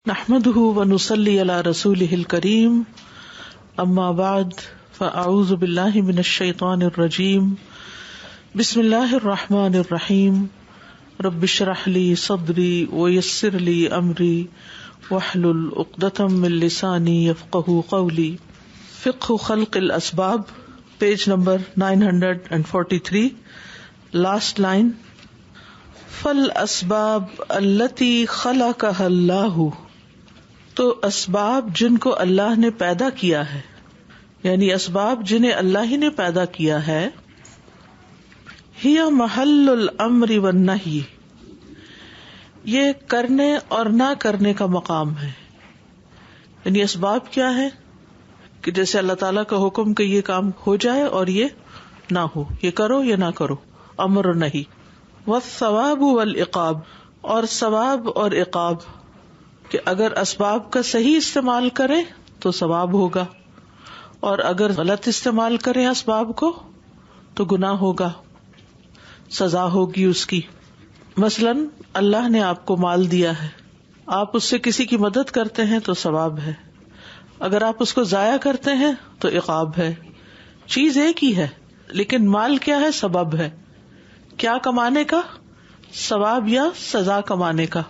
نحمده ونصلي على رسوله الكريم اما بعد فاعوذ بالله من الشيطان الرجيم بسم الله الرحمن الرحيم رب اشرح لي صدري ويسر لي امري واحلل عقدة من لساني يفقهوا قولي. فقه خلق الاسباب، پیج نمبر 943، لاسٹ لائن. فالاسباب التي خلقها اللہ، تو اسباب جن کو اللہ نے پیدا کیا ہے، یعنی اسباب جنہیں اللہ ہی نے پیدا کیا ہے، ہی محل الامر والنہی، یہ کرنے اور نہ کرنے کا مقام ہے. یعنی اسباب کیا ہے کہ جیسے اللہ تعالیٰ کا حکم کہ یہ کام ہو جائے اور یہ نہ ہو، یہ کرو یا نہ کرو، امر اور نہی. والثواب والعقاب، اور ثواب اور عقاب، کہ اگر اسباب کا صحیح استعمال کرے تو ثواب ہوگا، اور اگر غلط استعمال کرے اسباب کو تو گناہ ہوگا، سزا ہوگی اس کی. مثلاً اللہ نے آپ کو مال دیا ہے، آپ اس سے کسی کی مدد کرتے ہیں تو ثواب ہے، اگر آپ اس کو ضائع کرتے ہیں تو عقاب ہے. چیز ایک ہی ہے لیکن مال کیا ہے؟ سبب ہے. کیا کمانے کا؟ ثواب یا سزا کمانے کا.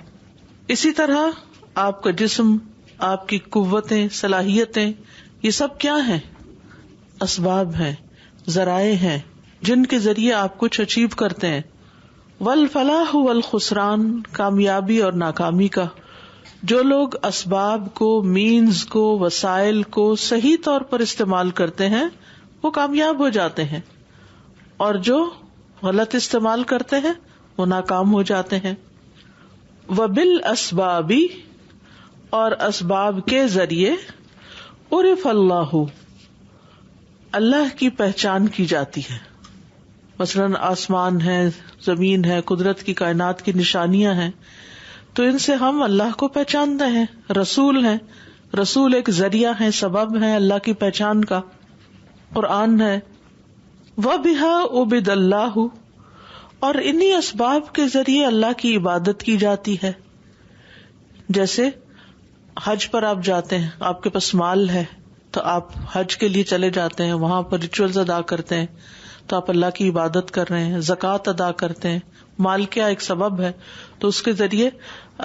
اسی طرح آپ کا جسم، آپ کی قوتیں، صلاحیتیں، یہ سب کیا ہیں؟ اسباب ہیں، ذرائع ہیں جن کے ذریعے آپ کچھ اچیو کرتے ہیں. والفلاح والخسران، کامیابی اور ناکامی کا. جو لوگ اسباب کو، مینز کو، وسائل کو صحیح طور پر استعمال کرتے ہیں وہ کامیاب ہو جاتے ہیں، اور جو غلط استعمال کرتے ہیں وہ ناکام ہو جاتے ہیں. وبالاسباب، اور اسباب کے ذریعے، عرف اللہ، اللہ کی پہچان کی جاتی ہے. مثلاً آسمان ہے، زمین ہے، قدرت کی، کائنات کی نشانیاں ہیں، تو ان سے ہم اللہ کو پہچانتے ہیں. رسول ہیں، رسول ایک ذریعہ ہیں، سبب ہیں اللہ کی پہچان کا. قرآن ہے. وَبِهَا عُبِدَ اللَّهُ، اور انہی اسباب کے ذریعے اللہ کی عبادت کی جاتی ہے. جیسے حج پر آپ جاتے ہیں، آپ کے پاس مال ہے تو آپ حج کے لیے چلے جاتے ہیں، وہاں پر ریچولز ادا کرتے ہیں تو آپ اللہ کی عبادت کر رہے ہیں. زکوٰۃ ادا کرتے ہیں، مال کیا ایک سبب ہے تو اس کے ذریعے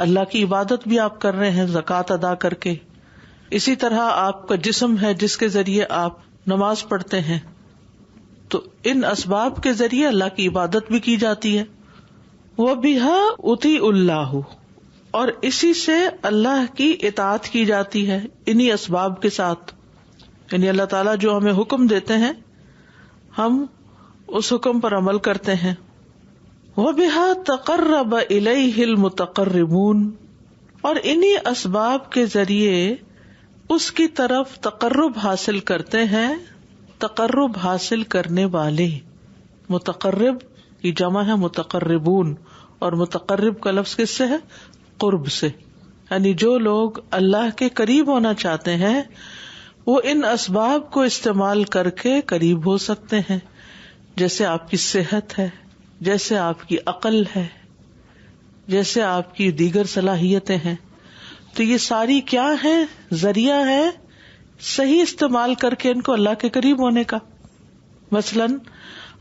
اللہ کی عبادت بھی آپ کر رہے ہیں زکوٰۃ ادا کر کے. اسی طرح آپ کا جسم ہے جس کے ذریعے آپ نماز پڑھتے ہیں، تو ان اسباب کے ذریعے اللہ کی عبادت بھی کی جاتی ہے. وَبِهَا أُطِيعُ اللَّهُ، اور اسی سے اللہ کی اطاعت کی جاتی ہے، انہی اسباب کے ساتھ. یعنی اللہ تعالیٰ جو ہمیں حکم دیتے ہیں ہم اس حکم پر عمل کرتے ہیں. وَبِهَا تَقَرَّبَ إِلَيْهِ الْمُتَقَرِّبُونَ، اور انہی اسباب کے ذریعے اس کی طرف تقرب حاصل کرتے ہیں تقرب حاصل کرنے والے. متقرب کی جمع ہے متقربون، اور متقرب کا لفظ کس سے ہے؟ قرب سے. یعنی جو لوگ اللہ کے قریب ہونا چاہتے ہیں وہ ان اسباب کو استعمال کر کے قریب ہو سکتے ہیں. جیسے آپ کی صحت ہے، جیسے آپ کی عقل ہے، جیسے آپ کی دیگر صلاحیتیں ہیں. تو یہ ساری کیا ہے؟ ذریعہ ہے صحیح استعمال کر کے ان کو اللہ کے قریب ہونے کا. مثلاً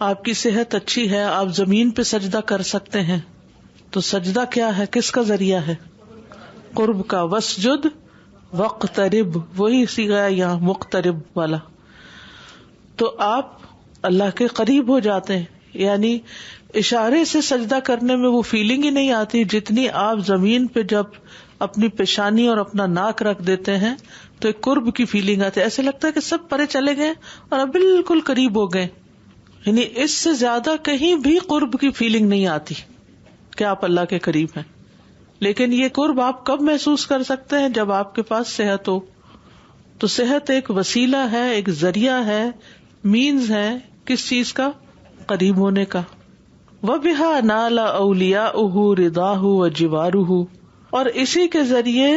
آپ کی صحت اچھی ہے، آپ زمین پہ سجدہ کر سکتے ہیں، تو سجدہ کیا ہے؟ کس کا ذریعہ ہے؟ قرب کا. وسجد وقترب، وہی صیغہ ہے یہاں مقترب والا. تو آپ اللہ کے قریب ہو جاتے ہیں. یعنی اشارے سے سجدہ کرنے میں وہ فیلنگ ہی نہیں آتی جتنی آپ زمین پہ جب اپنی پیشانی اور اپنا ناک رکھ دیتے ہیں تو ایک قرب کی فیلنگ آتی ہے. ایسے لگتا ہے کہ سب پرے چلے گئے اور اب بالکل قریب ہو گئے. یعنی اس سے زیادہ کہیں بھی قرب کی فیلنگ نہیں آتی کہ آپ اللہ کے قریب ہیں. لیکن یہ قرب آپ کب محسوس کر سکتے ہیں؟ جب آپ کے پاس صحت ہو. تو صحت ایک وسیلہ ہے، ایک ذریعہ ہے، مینز ہے کس چیز کا؟ قریب ہونے کا. وَبِهَا نَالَ أَوْلِيَاؤُهُ رِضَاهُ وَجِوَارُهُ، اور اسی کے ذریعے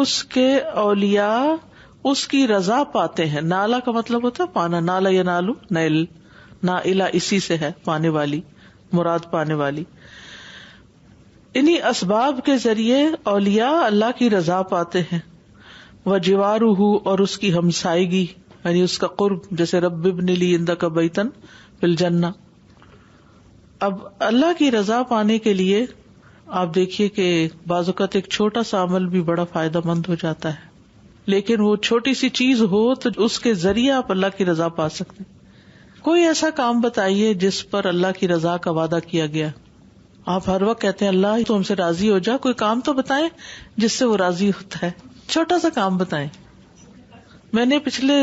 اس کے اولیاء اس کی رضا پاتے ہیں. نالا کا مطلب ہوتا ہے پانا، نالا ینالو نیل، نائلہ اسی سے ہے پانے والی، مراد پانے والی. انہی اسباب کے ذریعے اولیاء اللہ کی رضا پاتے ہیں. وجوارہ، اور اس کی ہمسائیگی یعنی اس کا قرب، جیسے رب ابن لی عندک بیتن فی الجنہ. اب اللہ کی رضا پانے کے لیے آپ دیکھیے کہ بعض اوقات ایک چھوٹا سا عمل بھی بڑا فائدہ مند ہو جاتا ہے، لیکن وہ چھوٹی سی چیز ہو تو اس کے ذریعے آپ اللہ کی رضا پا سکتے. کوئی ایسا کام بتائیے جس پر اللہ کی رضا کا وعدہ کیا گیا. آپ ہر وقت کہتے ہیں اللہ تو ہم سے راضی ہو جا، کوئی کام تو بتائیں جس سے وہ راضی ہوتا ہے. چھوٹا سا کام بتائیں. میں نے پچھلے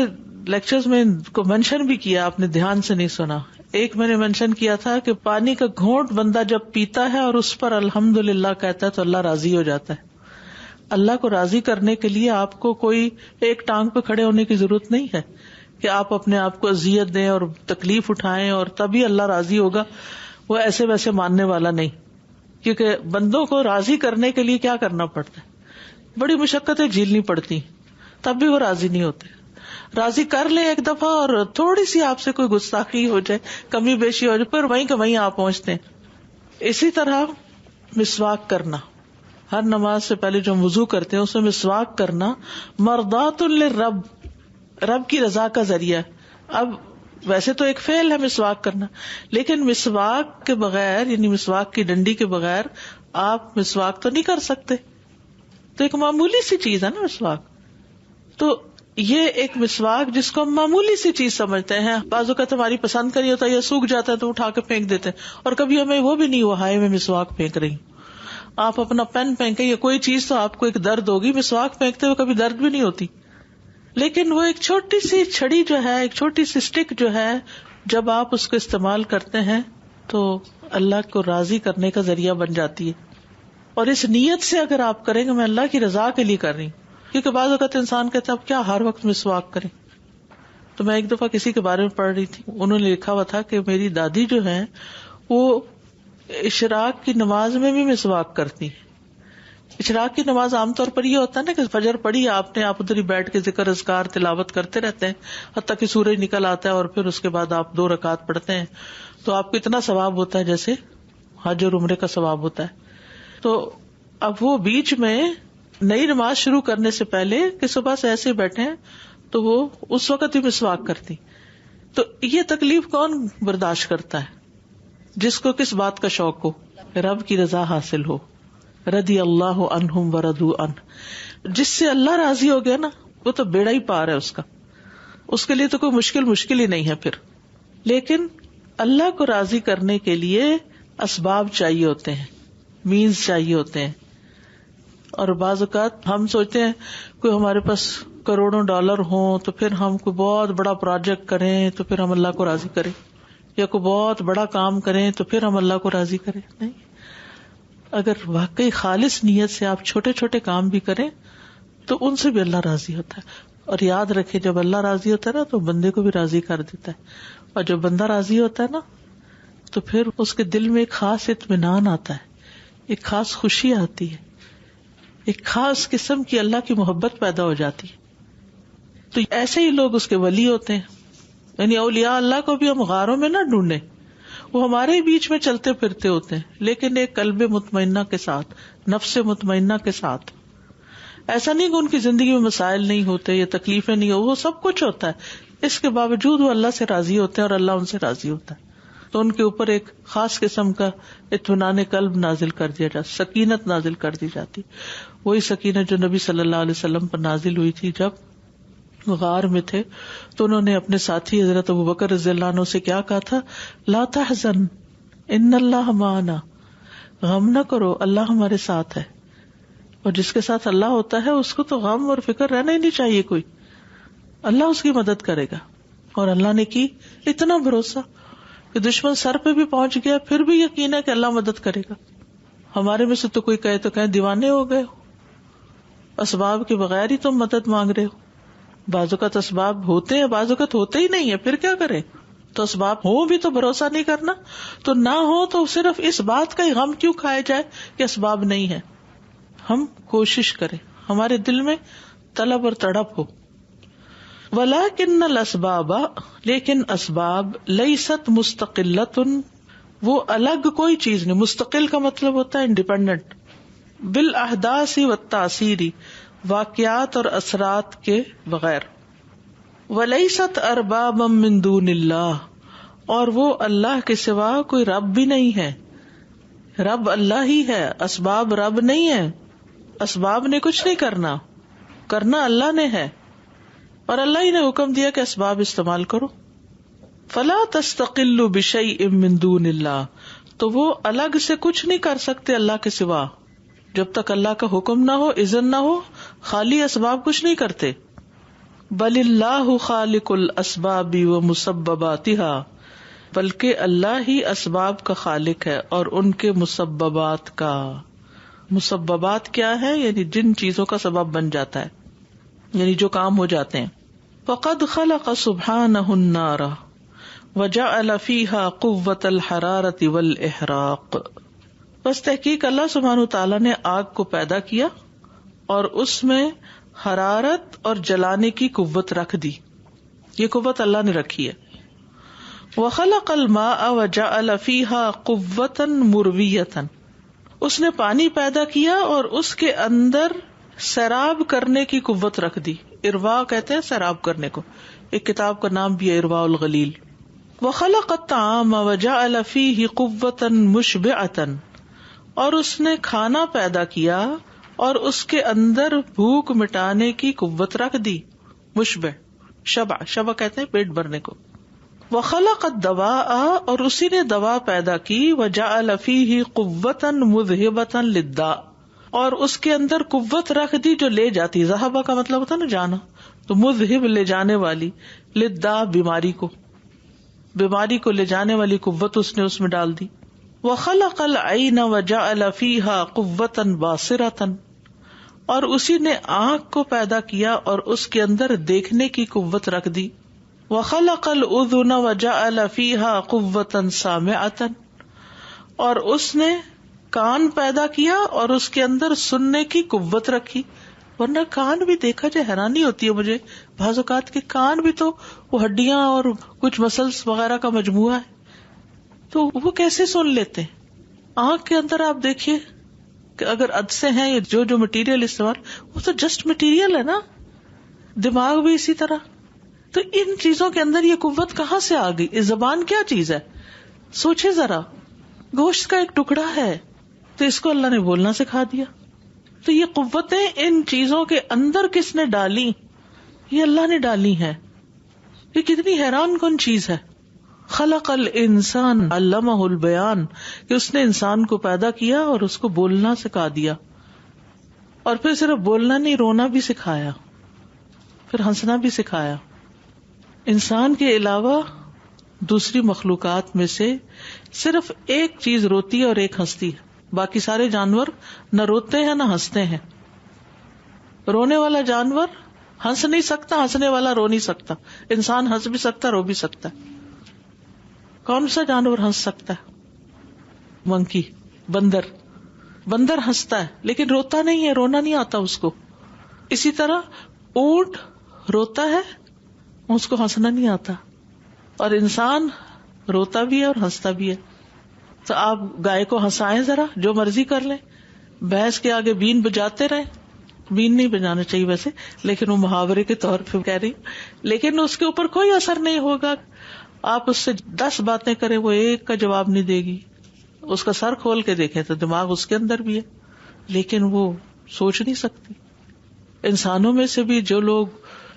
لیکچرز میں کو مینشن بھی کیا، آپ نے دھیان سے نہیں سنا. ایک میں نے مینشن کیا تھا کہ پانی کا گھونٹ بندہ جب پیتا ہے اور اس پر الحمدللہ کہتا ہے تو اللہ راضی ہو جاتا ہے. اللہ کو راضی کرنے کے لیے آپ کو کوئی ایک ٹانگ پہ کھڑے ہونے کی ضرورت نہیں ہے کہ آپ اپنے آپ کو اذیت دیں اور تکلیف اٹھائیں اور تبھی اللہ راضی ہوگا. وہ ایسے ویسے ماننے والا نہیں، کیونکہ بندوں کو راضی کرنے کے لیے کیا کرنا پڑتا ہے، بڑی مشقتیں جھیلنی پڑتی، تب بھی وہ راضی نہیں ہوتے. راضی کر لیں ایک دفعہ اور تھوڑی سی آپ سے کوئی گستاخی ہو جائے، کمی بیشی ہو جائے، پھر وہیں کہ وہیں آپ پہنچتے ہیں. اسی طرح مسواک کرنا، ہر نماز سے پہلے جو ہم وضو کرتے ہیں اس میں مسواک کرنا مرضات للرب، رب کی رضا کا ذریعہ. اب ویسے تو ایک فعل ہے مسواک کرنا، لیکن مسواک کے بغیر یعنی مسواک کی ڈنڈی کے بغیر آپ مسواک تو نہیں کر سکتے. تو ایک معمولی سی چیز ہے نا مسواک. تو یہ ایک مسواک جس کو ہم معمولی سی چیز سمجھتے ہیں، بعض اوقات ہماری پسند کا نہیں ہوتا، یہ سوکھ جاتا ہے تو اٹھا کے پھینک دیتے ہیں، اور کبھی ہمیں وہ بھی نہیں ہوا ہائے میں مسواک پھینک رہی. آپ اپنا پین پھینکیں یا کوئی چیز تو آپ کو ایک درد ہوگی، مسواک پھینکتے ہوئے کبھی درد بھی نہیں ہوتی. لیکن وہ ایک چھوٹی سی چھڑی جو ہے، ایک چھوٹی سی اسٹک جو ہے، جب آپ اس کو استعمال کرتے ہیں تو اللہ کو راضی کرنے کا ذریعہ بن جاتی ہے. اور اس نیت سے اگر آپ کریں گے میں اللہ کی رضا کے لیے کر رہی ہوں، کیونکہ بعض اوقات انسان کہتا ہے اب کیا ہر وقت مسواک کریں. تو میں ایک دفعہ کسی کے بارے میں پڑھ رہی تھی، انہوں نے لکھا ہوا تھا کہ میری دادی جو ہے وہ اشراق کی نماز میں بھی مسواک کرتی. اشراق کی نماز عام طور پر یہ ہوتا ہے نا کہ فجر پڑھی آپ نے، آپ ادھر ہی بیٹھ کے ذکر اذکار تلاوت کرتے رہتے ہیں حتیٰ کہ سورج نکل آتا ہے، اور پھر اس کے بعد آپ 2 رکعت پڑھتے ہیں تو آپ کو اتنا ثواب ہوتا ہے جیسے حج اور عمرے کا ثواب ہوتا ہے. تو اب وہ بیچ میں نئی نماز شروع کرنے سے پہلے کہ صبح سے ایسے بیٹھے ہیں تو وہ اس وقت ہی مسواک کرتی. تو یہ تکلیف کون برداشت کرتا ہے؟ جس کو کس بات کا شوق ہو، رب کی رضا حاصل ہو. رضی اللہ عنہم ورضوا عنہ، جس سے اللہ راضی ہو گیا نا وہ تو بیڑا ہی پار ہے اس کا، اس کے لیے تو کوئی مشکل ہی نہیں ہے پھر. لیکن اللہ کو راضی کرنے کے لیے اسباب چاہیے ہوتے ہیں، مینز چاہیے ہوتے ہیں. اور بعض اوقات ہم سوچتے ہیں کوئی ہمارے پاس کروڑوں ڈالر ہوں تو پھر ہم کوئی بہت بڑا پروجیکٹ کریں تو پھر ہم اللہ کو راضی کریں، یا کوئی بہت بڑا کام کریں تو پھر ہم اللہ کو راضی کریں. نہیں، اگر واقعی خالص نیت سے آپ چھوٹے چھوٹے کام بھی کریں تو ان سے بھی اللہ راضی ہوتا ہے. اور یاد رکھے جب اللہ راضی ہوتا ہے نا تو بندے کو بھی راضی کر دیتا ہے، اور جب بندہ راضی ہوتا ہے نا تو پھر اس کے دل میں ایک خاص اطمینان آتا ہے، ایک خاص خوشی آتی ہے، ایک خاص قسم کی اللہ کی محبت پیدا ہو جاتی ہے. تو ایسے ہی لوگ اس کے ولی ہوتے ہیں. یعنی اولیاء اللہ کو بھی ہم غاروں میں نہ ڈھونڈیں، وہ ہمارے بیچ میں چلتے پھرتے ہوتے ہیں، لیکن ایک قلب مطمئنہ کے ساتھ، نفس مطمئنہ کے ساتھ. ایسا نہیں کہ ان کی زندگی میں مسائل نہیں ہوتے یا تکلیفیں نہیں ہو، وہ سب کچھ ہوتا ہے، اس کے باوجود وہ اللہ سے راضی ہوتے ہیں اور اللہ ان سے راضی ہوتا ہے. تو ان کے اوپر ایک خاص قسم کا اطمینان قلب نازل کر دیا جاتا، سکینت نازل کر دی جاتی. وہی سکینت جو نبی صلی اللہ علیہ وسلم پر نازل ہوئی تھی جب غار میں تھے تو انہوں نے اپنے ساتھی حضرت ابوبکر رضی اللہ عنہ سے کیا کہا تھا، لا تحزن ان اللہ معنا، غم نہ کرو اللہ ہمارے ساتھ ہے. اور جس کے ساتھ اللہ ہوتا ہے اس کو تو غم اور فکر رہنا ہی نہیں چاہیے کوئی، اللہ اس کی مدد کرے گا. اور اللہ نے کی اتنا بھروسہ کہ دشمن سر پہ بھی پہنچ گیا پھر بھی یقین ہے کہ اللہ مدد کرے گا. ہمارے میں سے تو کوئی کہے تو کہیں دیوانے ہو گئے ہو، اسباب کے بغیر ہی تم مدد مانگ رہے ہو. بعض اوقات اسباب ہوتے ہیں، بعض اوقات ہوتے ہی نہیں ہے، پھر کیا کریں؟ تو اسباب ہوں بھی تو بھروسہ نہیں کرنا، تو نہ ہو تو صرف اس بات کا ہی غم کیوں کھایا جائے کہ اسباب نہیں ہے. ہم کوشش کریں، ہمارے دل میں طلب اور تڑپ ہو. وَلَكِنَّ الْأَسْبَابَ، لیکن اسباب، لَيْسَتْ مُسْتَقِلَّةٌ، وہ الگ کوئی چیز نہیں. مستقل کا مطلب ہوتا ہے انڈیپینڈنٹ. بالاحداث والتاثیر، واقعات اور اثرات کے بغیر. ولیست اربابا من دون اللہ، اور وہ اللہ کے سوا کوئی رب بھی نہیں ہے. رب اللہ ہی ہے، اسباب رب نہیں ہے. اسباب نے کچھ نہیں کرنا، کرنا اللہ نے ہے، اور اللہ ہی نے حکم دیا کہ اسباب استعمال کرو. فلا تستقل بشیء من دون اللہ، تو وہ الگ سے کچھ نہیں کر سکتے اللہ کے سوا. جب تک اللہ کا حکم نہ ہو، اذن نہ ہو، خالی اسباب کچھ نہیں کرتے. بل اللہ خالق الاسباب ومسبباتها، بلکہ اللہ ہی اسباب کا خالق ہے اور ان کے مسببات کا. مسببات کیا ہے؟ یعنی جن چیزوں کا سبب بن جاتا ہے، یعنی جو کام ہو جاتے ہیں. فقد خلق سبحانہ النار وجعل فيها قوة الحرارة والإحراق، بس تحقیق اللہ سبحانہ تعالیٰ نے آگ کو پیدا کیا اور اس میں حرارت اور جلانے کی قوت رکھ دی. یہ قوت اللہ نے رکھی ہے. وخلق الماء وجعل فيها قوة مروية، اس نے پانی پیدا کیا اور اس کے اندر سیراب کرنے کی قوت رکھ دی. اروا کہتے ہیں سیراب کرنے کو. ایک کتاب کا نام بھی ہے ارواء الغلیل. وخلق الطعام وجعل فيه قوة مشبعة، اور اس نے کھانا پیدا کیا اور اس کے اندر بھوک مٹانے کی قوت رکھ دی. مشبع، شبع کہتے ہیں پیٹ بھرنے کو. وخلق الدواء، اور اسی نے دوا پیدا کی. وجعل فيه قوة مذهبة للداء، اور اس کے اندر قوت رکھ دی جو لے جاتی. ذہبہ کا مطلب ہوتا ہے نا جانا، تو مذہب لے جانے والی، للداء بیماری کو، بیماری کو لے جانے والی قوت اس نے اس میں ڈال دی. وخلق العین وجعل فيها قوة باصرة، اور اسی نے آنکھ کو پیدا کیا اور اس کے اندر دیکھنے کی قوت رکھ دی. وخلق الاذن وجعل فيها قوة سامعة، اور اس نے کان پیدا کیا اور اس کے اندر سننے کی قوت رکھی. ورنہ کان بھی دیکھا جائے حیرانی ہوتی ہے مجھے، بعض اوقات کے کان بھی تو وہ ہڈیاں اور کچھ مسلس وغیرہ کا مجموعہ ہے، تو وہ کیسے سن لیتے ہیں؟ آنکھ کے اندر آپ دیکھیے کہ اگر عدسے ہیں یا جو مٹیریل استعمال، وہ تو جسٹ مٹیریل ہے نا. دماغ بھی اسی طرح. تو ان چیزوں کے اندر یہ قوت کہاں سے آ گئی؟ اس زبان کیا چیز ہے؟ سوچے ذرا، گوشت کا ایک ٹکڑا ہے تو اس کو اللہ نے بولنا سکھا دیا. تو یہ قوتیں ان چیزوں کے اندر کس نے ڈالی؟ یہ اللہ نے ڈالی ہیں. یہ کتنی حیران کن چیز ہے. خلق الانسان علمہ البیان، کہ اس نے انسان کو پیدا کیا اور اس کو بولنا سکھا دیا، اور پھر صرف بولنا نہیں، رونا بھی سکھایا، پھر ہنسنا بھی سکھایا. انسان کے علاوہ دوسری مخلوقات میں سے صرف ایک چیز روتی ہے اور ایک ہنستی ہے. باقی سارے جانور نہ روتے ہیں نہ ہنستے ہیں. رونے والا جانور ہنس نہیں سکتا، ہنسنے والا رو نہیں سکتا. انسان ہنس بھی سکتا، رو بھی سکتا ہے. کون سا جانور ہنس سکتا ہے؟ منکی، بندر. بندر ہنستا ہے لیکن روتا نہیں ہے، رونا نہیں آتا اس کو. اسی طرح اونٹ روتا ہے، اس کو ہنسنا نہیں آتا. اور انسان روتا بھی ہے اور ہنستا بھی ہے. تو آپ گائے کو ہنسائیں ذرا، جو مرضی کر لیں. بھینس کے آگے بین بجاتے رہیں، بین نہیں بجانا چاہیے ویسے، لیکن وہ محاورے کے طور پہ کہہ رہی، لیکن اس کے اوپر کوئی اثر نہیں ہوگا. آپ اس سے 10 باتیں کریں، وہ ایک کا جواب نہیں دے گی. اس کا سر کھول کے دیکھیں تو دماغ اس کے اندر بھی ہے، لیکن وہ سوچ نہیں سکتی. انسانوں میں سے بھی جو لوگ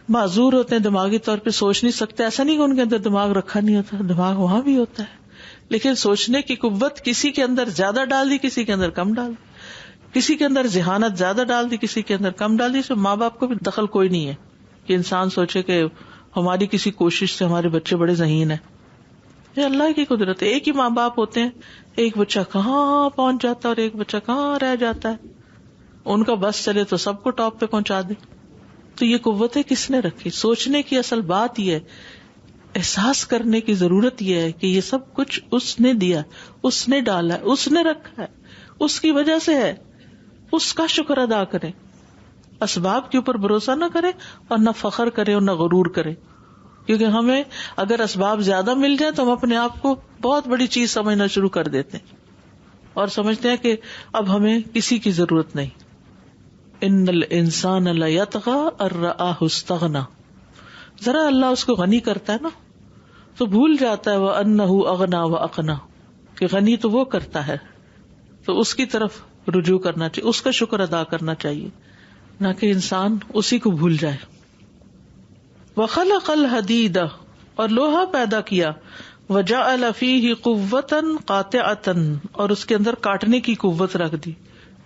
معذور ہوتے ہیں دماغی طور پہ، سوچ نہیں سکتے، ایسا نہیں کہ ان کے اندر دماغ رکھا نہیں ہوتا، دماغ وہاں بھی ہوتا ہے، لیکن سوچنے کی قوت کسی کے اندر زیادہ ڈال دی، کسی کے اندر کم ڈال دی. کسی کے اندر ذہانت زیادہ ڈال دی، کسی کے اندر کم ڈال دی. اس میں ماں باپ کو بھی دخل کوئی نہیں ہے کہ انسان سوچے کہ ہماری کسی کوشش سے ہمارے بچے بڑے ذہین ہیں. یہ اللہ کی قدرت ہے. ایک ہی ماں باپ ہوتے ہیں، ایک بچہ کہاں پہنچ جاتا ہے اور ایک بچہ کہاں رہ جاتا ہے. ان کا بس چلے تو سب کو ٹاپ پہ پہنچا دے. تو یہ قوتیں کس نے رکھی؟ سوچنے کی اصل بات یہ ہے، احساس کرنے کی ضرورت یہ ہے کہ یہ سب کچھ اس نے دیا، اس نے ڈالا ہے، اس نے رکھا ہے، اس کی وجہ سے ہے. اس کا شکر ادا کریں. اسباب کے اوپر بھروسہ نہ کریں اور نہ فخر کریں اور نہ غرور کریں. کیونکہ ہمیں اگر اسباب زیادہ مل جائے تو ہم اپنے آپ کو بہت بڑی چیز سمجھنا شروع کر دیتے ہیں اور سمجھتے ہیں کہ اب ہمیں کسی کی ضرورت نہیں. ان الانسان لیطغی ان رآہ استغنی، ذرا اللہ اس کو غنی کرتا ہے نا تو بھول جاتا ہے وَأَنَّهُ أَغْنَى وَأَقْنَى، کہ غنی تو وہ کرتا ہے، تو اس کی طرف رجوع کرنا چاہیے، اس کا شکر ادا کرنا چاہیے، نہ کہ انسان اسی کو بھول جائے. وَخَلَقَ الْحَدِيدَ، اور لوہا پیدا کیا، وَجَعَلَ فِيهِ قُوَّةً قَاطِعَةً، اور اس کے اندر کاٹنے کی قوت رکھ دی،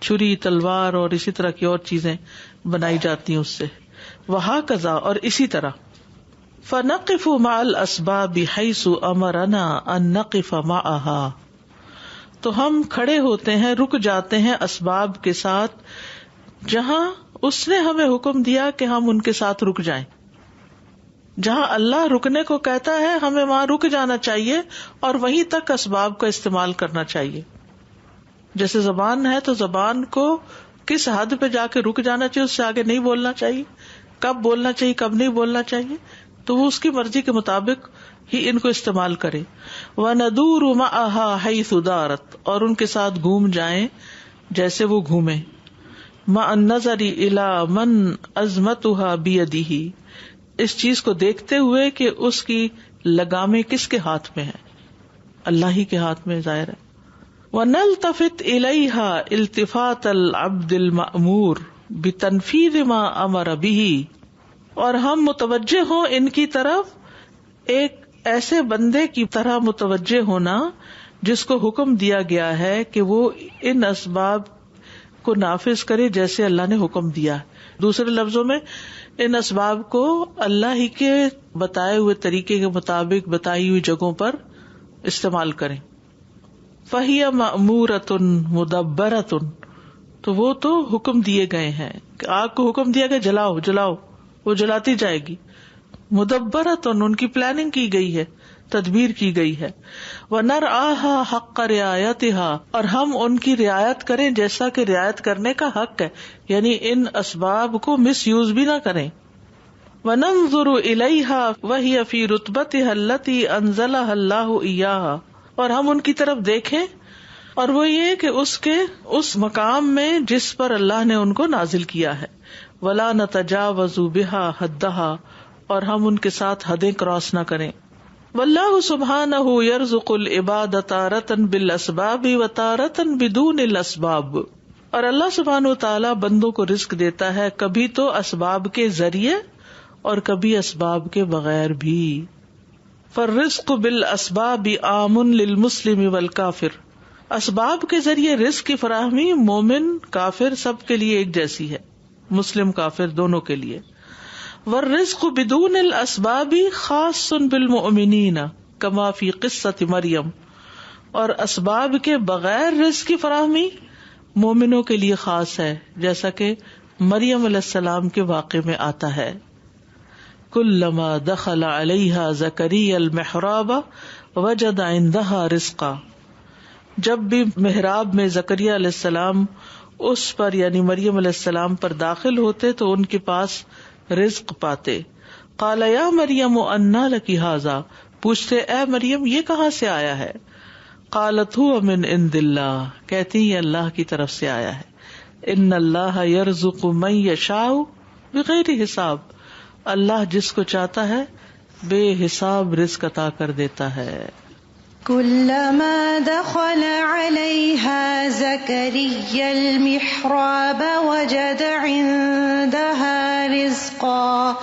چھری، تلوار اور اسی طرح کی اور چیزیں بنائی جاتی ہیں اس سے. وَهَكَذَا، اور اسی طرح. فَنَقِفُ مَعَ الْأَسْبَابِ حَيْثُ أَمَرَنَا أَن نَقِفَ مَعَهَا، تو ہم کھڑے ہوتے ہیں، رک جاتے ہیں اسباب کے ساتھ جہاں اس نے ہمیں حکم دیا کہ ہم ان کے ساتھ رک جائیں. جہاں اللہ رکنے کو کہتا ہے ہمیں وہاں رک جانا چاہیے اور وہیں تک اسباب کا استعمال کرنا چاہیے. جیسے زبان ہے تو زبان کو کس حد پہ جا کے رک جانا چاہیے، اس سے آگے نہیں بولنا چاہیے، کب بولنا چاہیے کب نہیں بولنا چاہیے، تو وہ اس کی مرضی کے مطابق ہی ان کو استعمال کرے. وَنَدُورُ مَعَهَا حَيْثُ دَارَتْ، اور ان کے ساتھ گھوم جائیں جیسے وہ گھومے. مَعَ النَّظَرِ إِلَى مَنْ أَزْمَتُهَا بِيَدِهِ، اس چیز کو دیکھتے ہوئے کہ اس کی لگامیں کس کے ہاتھ میں ہے، اللہ ہی کے ہاتھ میں ظاہر ہے. وَنَلْتَفِتْ إِلَيْهَا الْتِفَاتَ الْعَبْدِ الْمَأْمُورِ بِتَنْفِيذِ مَا أَمَرَ بِهِ، اور ہم متوجہ ہوں ان کی طرف ایک ایسے بندے کی طرح متوجہ ہونا جس کو حکم دیا گیا ہے کہ وہ ان اسباب کو نافذ کرے جیسے اللہ نے حکم دیا. دوسرے لفظوں میں ان اسباب کو اللہ ہی کے بتائے ہوئے طریقے کے مطابق بتائی ہوئی جگہوں پر استعمال کریں. فَهِيَ مَأْمُورَةٌ مُدَبَّرَةٌ، تو وہ تو حکم دیے گئے ہیں کہ آگ کو حکم دیا گیا جلاؤ جلاؤ، وہ جلاتی جائے گی. مدبرۃن، ان کی پلاننگ کی گئی ہے، تدبیر کی گئی ہے. وَنَرْعَاهَا حَقَّ رِعَایَتِهَا، اور ہم ان کی رعایت کریں جیسا کہ رعایت کرنے کا حق ہے، یعنی ان اسباب کو مس یوز بھی نہ کریں. وَنَنظُرُ إِلَيْهَا وَهِيَ فِي رُتْبَتِهَا الَّتِي أَنزَلَهَا اللَّهُ إِيَّاهَا، اور ہم ان کی طرف دیکھیں اور وہ یہ کہ اس کے اس مقام میں جس پر اللہ نے ان کو نازل کیا ہے. وَلَا نَتَجَاوَزُ بِهَا حَدَّهَا، اور ہم ان کے ساتھ حدیں کراس نہ کریں. واللہ سبحانہ یرزق العباد تارۃ بالاسباب وتارۃ بدون الاسباب، اور اللہ سبحانہ تعالیٰ بندوں کو رزق دیتا ہے کبھی تو اسباب کے ذریعے اور کبھی اسباب کے بغیر بھی. فالرزق بالاسباب عام للمسلم والکافر، اسباب کے ذریعے رزق کی فراہمی مومن کافر سب کے لیے ایک جیسی ہے، مسلم کافر دونوں کے لیے. والرزق بدون الاسباب خاص بالمؤمنین کما فی قصۃ مریم، اور اسباب کے بغیر رزق کی فراہمی مومنوں کے لیے خاص ہے جیسا کہ مریم علیہ السلام کے واقعے میں آتا ہے. کلما دخل علیہا زکریا المحراب وجد عندہا رزقا، جب بھی محراب میں زکریا علیہ السلام اس پر یعنی مریم علیہ السلام پر داخل ہوتے تو ان کے پاس رزق پاتے. قال یا مریم انا لکی ھذا، پوچھتے اے مریم یہ کہاں سے آیا ہے. قالت هو من عند اللہ، کہتی یہ اللہ کی طرف سے آیا ہے. ان اللہ یرزق من یشاء بغیر حساب، اللہ جس کو چاہتا ہے بے حساب رزق عطا کر دیتا ہے. كلما دخل عليها زكريا المحراب وجد عندها رزقا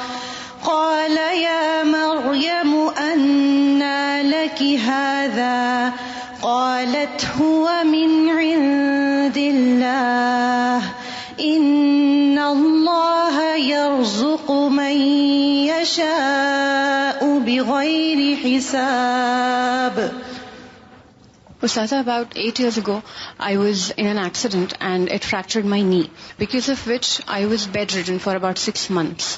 قال يا مريم أنى لك هذا قالت هو من عند الله إن الله يرزق من يشاء بغير حساب. Ustaza, about 8 years ago, I was in an accident and it fractured my knee, because of which I was bedridden for about 6 months.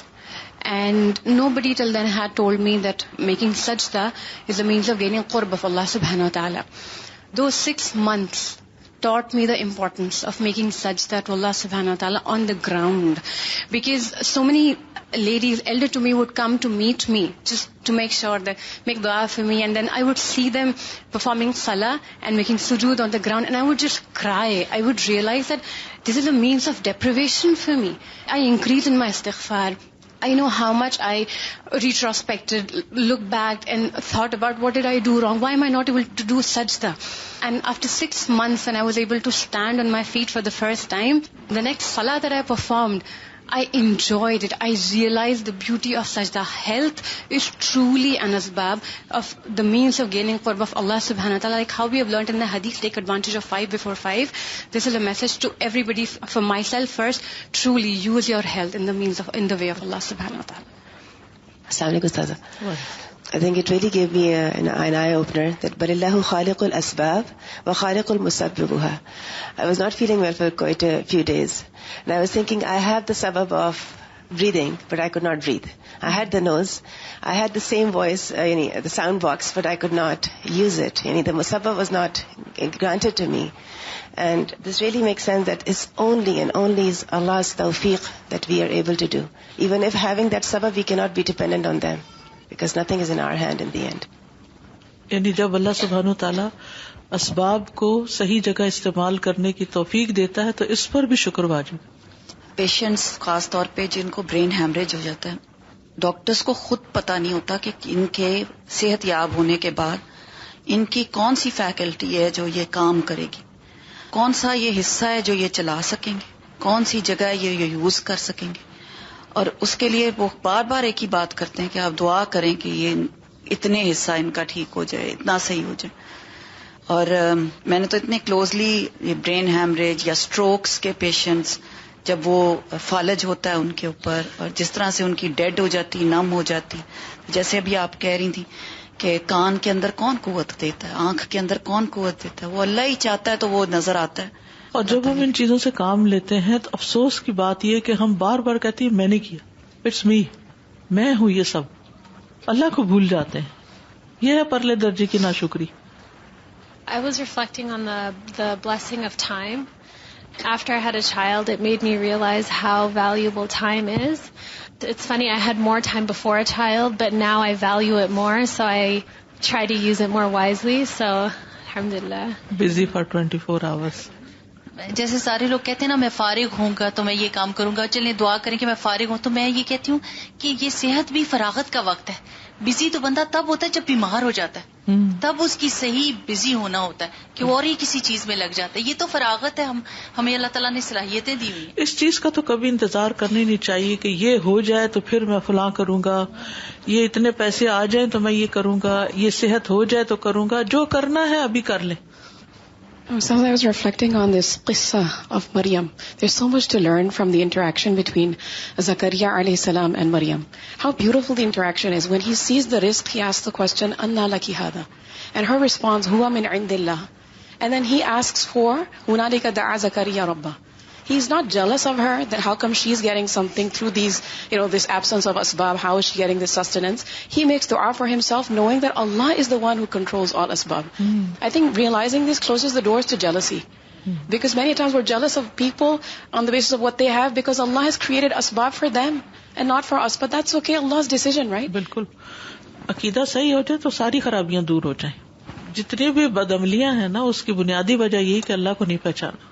And nobody till then had told me that making sajda is a means of gaining qurb of Allah subhanahu wa ta'ala. Those 6 months taught me the importance of making sajda to Allah subhanahu wa ta'ala on the ground, because so many ladies elder to me would come to meet me just to make sure that make dua for me, and then I would see them performing salah and making sujood on the ground, and I would just cry. I would realize that this is a means of deprivation for me. I increase in my istighfar. I know how much I retrospected, looked back and thought about what did I do wrong? Why am I not able to do sajda? And after 6 months, when I was able to stand on my feet for the first time, the next salah that I performed, I enjoyed it. I realized the beauty of sajda. Health is truly an asbab of the means of gaining qurb of Allah subhanahu wa ta'ala. Like how we have learned in the hadith, take advantage of 5 before 5. This is a message to everybody, for myself first. Truly use your health in the way of Allah subhanahu wa ta'ala. Assalamu alaikum, Ustaza. I think it really gave me an eye-opener that Balillahu khaliqul asbab wa khaliqul musabbibuha. I was not feeling well for quite a few days. And I was thinking, I have the sabab of breathing, but I could not breathe. I had the nose. I had the same voice, the sound box, but I could not use it. The musabbab was not granted to me. And this really makes sense that it's only and only is Allah's tawfiq that we are able to do. Even if having that sabab, we cannot be dependent on them. Because nothing is in our hand in the end. یعنی جب اللہ سبحانہ تعالیٰ اسباب کو صحیح جگہ استعمال کرنے کی توفیق دیتا ہے تو اس پر بھی شکر واجب. پیشنٹس خاص طور پہ جن کو برین ہیمریج ہو جاتا ہے, ڈاکٹرز کو خود پتہ نہیں ہوتا کہ ان کے صحت یاب ہونے کے بعد ان کی کون سی فیکلٹی ہے جو یہ کام کرے گی, کون سا یہ حصہ ہے جو یہ چلا سکیں گے, کون سی جگہ یہ یوز کر سکیں گے. اور اس کے لیے وہ بار بار ایک ہی بات کرتے ہیں کہ آپ دعا کریں کہ یہ اتنے حصہ ان کا ٹھیک ہو جائے, اتنا صحیح ہو جائے. اور میں نے تو اتنے کلوزلی یہ برین ہیمریج یا سٹروکس کے پیشنٹس جب وہ فالج ہوتا ہے ان کے اوپر اور جس طرح سے ان کی ڈیڈ ہو جاتی, نم ہو جاتی, جیسے ابھی آپ کہہ رہی تھیں کہ کان کے اندر کون قوت دیتا ہے, آنکھ کے اندر کون قوت دیتا ہے, وہ اللہ ہی چاہتا ہے تو وہ نظر آتا ہے. اور جب ہم ان چیزوں سے کام لیتے ہیں تو افسوس کی بات یہ کہ ہم بار بار کہتے ہیں میں نے کیا, اٹس می, میں ہوں یہ سب, اللہ کو بھول جاتے ہیں. یہ ہے پرلے درجے کی ناشکری. I was reflecting on the blessing of time. After I had a child, it made me realize how valuable time is. It's funny, I had more time before a child, but now I value it more, so I try to use it more wisely. So, alhamdulillah. Busy for 24 hours. جیسے سارے لوگ کہتے ہیں نا میں فارغ ہوں گا تو میں یہ کام کروں گا, چلیں دعا کریں کہ میں فارغ ہوں, تو میں یہ کہتی ہوں کہ یہ صحت بھی فراغت کا وقت ہے. بزی تو بندہ تب ہوتا ہے جب بیمار ہو جاتا ہے, تب اس کی صحیح بزی ہونا ہوتا ہے کہ وہ اور ہی کسی چیز میں لگ جاتا ہے. یہ تو فراغت ہے, ہمیں اللہ تعالیٰ نے صلاحیتیں دی ہوئی. اس چیز کا تو کبھی انتظار کرنا ہی نہیں چاہیے کہ یہ ہو جائے تو پھر میں فلاں کروں گا, یہ اتنے پیسے آ جائیں تو میں یہ کروں گا, یہ صحت ہو جائے تو کروں گا. جو کرنا ہے ابھی کر لیں. So I was reflecting on this qissa of Maryam. There's so much to learn from the interaction between Zakaria alayhi salam and Maryam. How beautiful the interaction is. When he sees the rizq, he asks the question, Anna laki hada? And her response, Huwa min indillah. And then he asks for, Hunalika da'a Zakaria rabba. He's not jealous of her that how come she's getting something through these, this absence of asbab, how is she getting this sustenance? He makes dua for himself knowing that Allah is the one who controls all asbab. I think realizing this closes the doors to jealousy. Because many times we're jealous of people on the basis of what they have because Allah has created asbab for them and not for us. But that's okay, Allah's decision, right? بالکل. عقیدہ صحیح ہو جائے تو ساری خرابیاں دور ہو جائیں. جتنی بھی بدعملیاں ہیں نا, اس کی بنیادی وجہ یہی کہ اللہ کو نہیں پہچانا,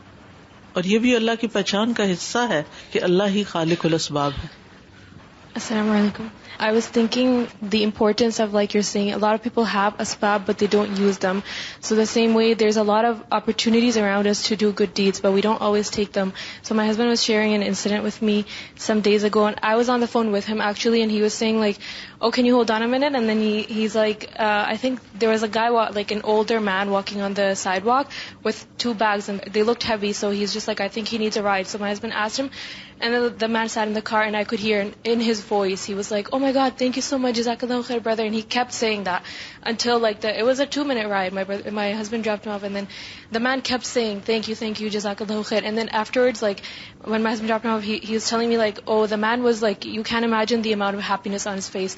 اور یہ بھی اللہ کی پہچان کا حصہ ہے کہ اللہ ہی خالق الاسباب ہے. Assalamu alaikum. I was thinking the importance of, like you're saying, a lot of people have asbab but they don't use them. So the same way, there's a lot of opportunities around us to do good deeds, but we don't always take them. So my husband was sharing an incident with me some days ago, and I was on the phone with him actually, and he was saying like, oh, can you hold on a minute? And then he's like, I think there was a guy, like an older man walking on the sidewalk with 2 bags, and they looked heavy, so he's just like, I think he needs a ride. So my husband asked him, and then the man sat in the car, and I could hear in his voice, he was like, oh my God, thank you so much, Jazakallahu khair, brother. And he kept saying that until like it was a 2-minute ride. My husband dropped him off, and then the man kept saying, thank you, Jazakallahu khair. And then afterwards, like when my husband dropped him off, he was telling me like, oh, the man was like, you can't imagine the amount of happiness on his face.